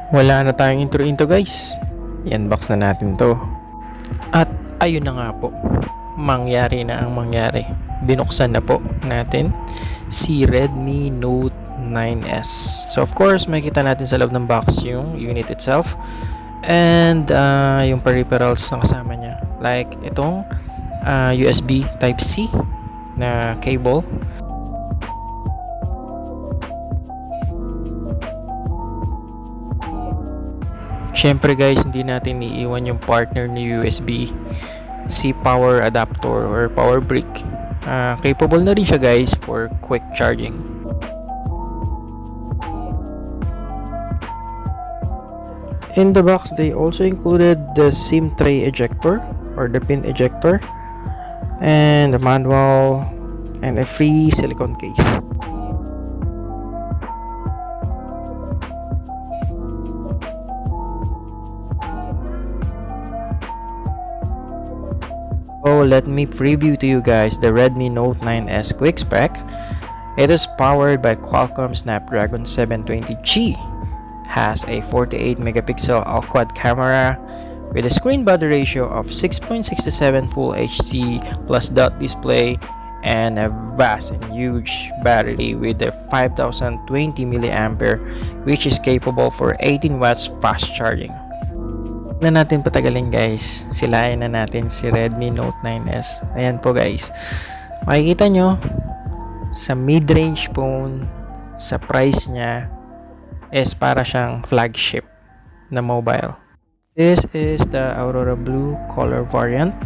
Wala na tayong intro guys. I-unbox na natin to. At ayun na nga po. Mangyari na ang mangyari. Binuksan na po natin si Redmi Note 9S. So of course, makikita natin sa loob ng box yung unit itself. And yung peripherals na kasama niya. Like itong USB Type-C na cable. Syempre guys, hindi natin iiwan yung partner ni USB-C power adapter or power brick. Capable na rin siya guys for quick charging. In the box, they also included the SIM tray ejector or the pin ejector, and a manual, and a free silicone case. So let me preview to you guys the Redmi Note 9S Quick Spec. It is powered by Qualcomm Snapdragon 720G, has a 48 megapixel all-quad camera with a screen body ratio of 6.67 Full HD plus DotDisplay, and a vast and huge battery with a 5020 mAh, which is capable for 18 watts fast charging. Na natin patagalin guys, silayan na natin si Redmi Note 9S. Ayan po guys, makikita nyo sa mid-range phone, sa price niya is para siyang flagship na mobile. This is the Aurora Blue color variant.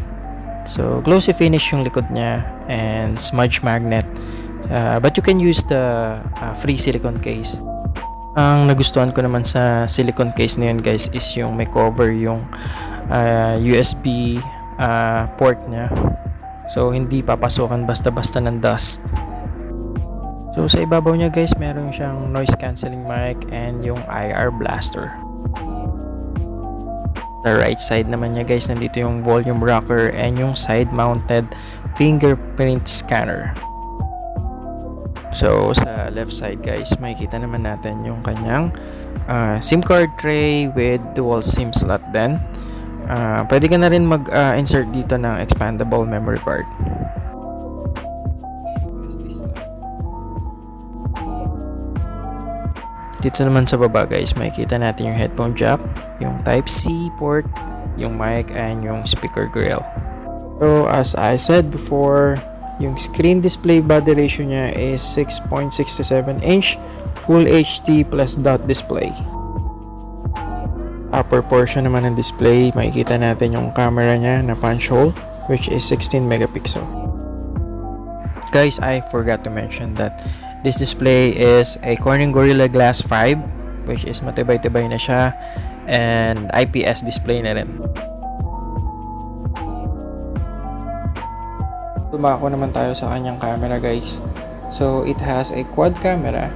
So glossy finish yung likod niya and smudge magnet, but you can use the free silicone case. Ang nagustuhan ko naman sa silicone case na yun guys is yung may cover yung USB port niya. So hindi papasukan basta-basta ng dust. So sa ibabaw niya guys, meron siyang noise cancelling mic and yung IR blaster. Sa right side naman niya guys, nandito yung volume rocker and yung side mounted fingerprint scanner. So sa left side guys, makikita naman natin yung kanyang SIM card tray with dual SIM slot din. Pwede ka na rin mag-insert dito ng expandable memory card. Dito naman sa baba guys, makikita natin yung headphone jack, yung Type-C port, yung mic, and yung speaker grill. So as I said before, yung screen display body ratio niya is 6.67 inch Full HD plus DotDisplay. Upper portion naman ng display, makikita natin yung camera niya na punch hole, which is 16 megapixel. Guys, I forgot to mention that this display is a Corning Gorilla Glass 5, which is matibay-tibay na siya, and IPS display na rin. Tumako naman tayo sa kanyang camera guys. So it has a quad camera,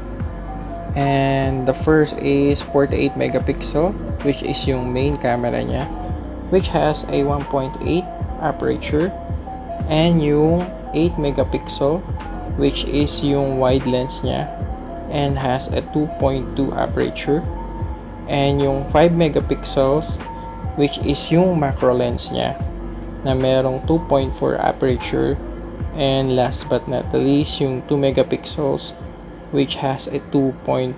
and the first is 48 megapixel, which is yung main camera niya, which has a 1.8 aperture, and yung 8 megapixel, which is yung wide lens niya and has a 2.2 aperture, and yung 5 megapixels, which is yung macro lens niya na merong 2.4 aperture, and last but not the least yung 2 megapixels, which has a 2.4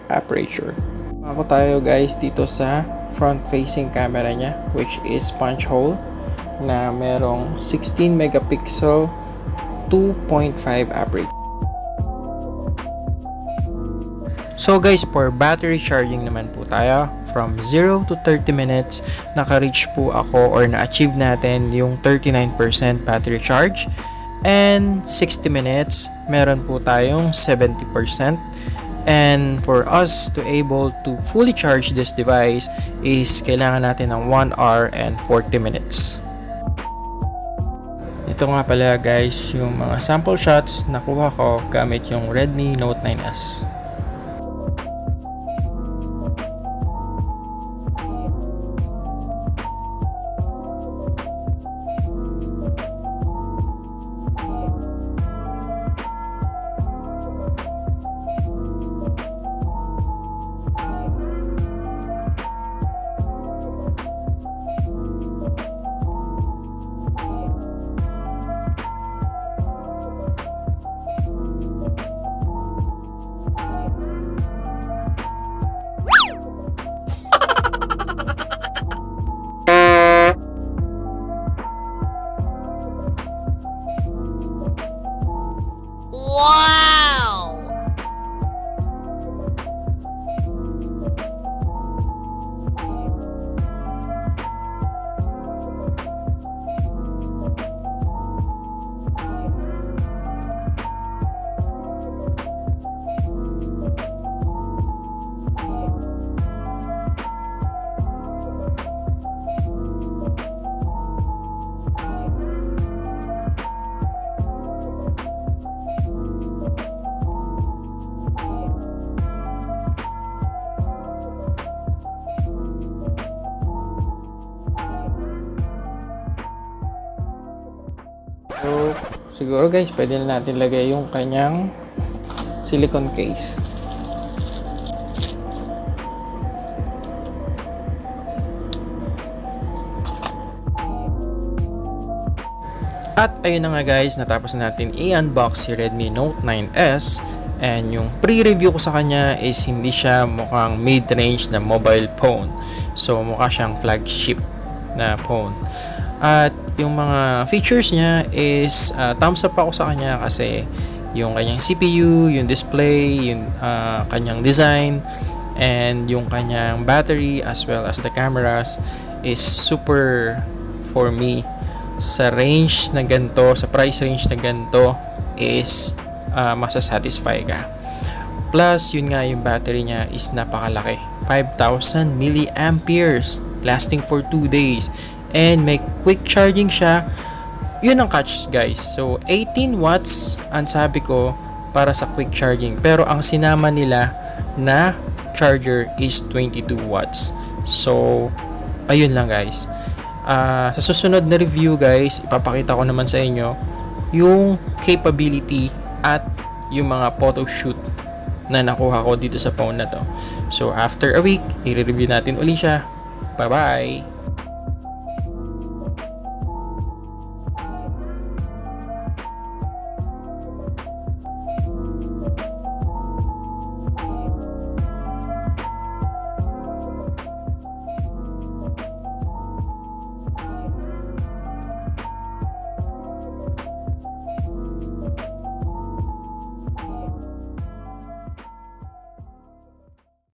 aperture. Ako tayo guys dito sa front facing camera niya, which is punch hole na merong 16 megapixel 2.5 aperture. So guys, for battery charging naman po tayo, from 0 to 30 minutes, naka-reach po ako or na-achieve natin yung 39% battery charge. And 60 minutes, meron po tayong 70%. And for us to able to fully charge this device is kailangan natin ng 1 hour and 40 minutes. Ito nga pala guys, yung mga sample shots na kuha ko gamit yung Redmi Note 9S. siguro guys, pwede na natin lagay yung kanyang silicone case. At ayun na nga guys, natapos na natin i-unbox si Redmi Note 9S. And yung pre-review ko sa kanya is hindi siya mukhang mid-range na mobile phone. So mukha siyang flagship na phone. At yung mga features niya is thumbs up ako sa kanya kasi yung kanyang CPU, yung display, yung kanyang design, and yung kanyang battery as well as the cameras is super for me. Sa range na ganito, sa price range na ganito is masasatisfy ka. Plus, yun nga, yung battery niya is napakalaki. 5,000 milliamperes lasting for 2 days. And may quick charging siya. Yun ang catch guys. So, 18 watts ang sabi ko para sa quick charging. Pero ang sinama nila na charger is 22 watts. So, ayun lang guys. Sa susunod na review guys, ipapakita ko naman sa inyo yung capability at yung mga photo shoot na nakuha ko dito sa phone na to. So after a week, i-review natin uli siya. Bye bye!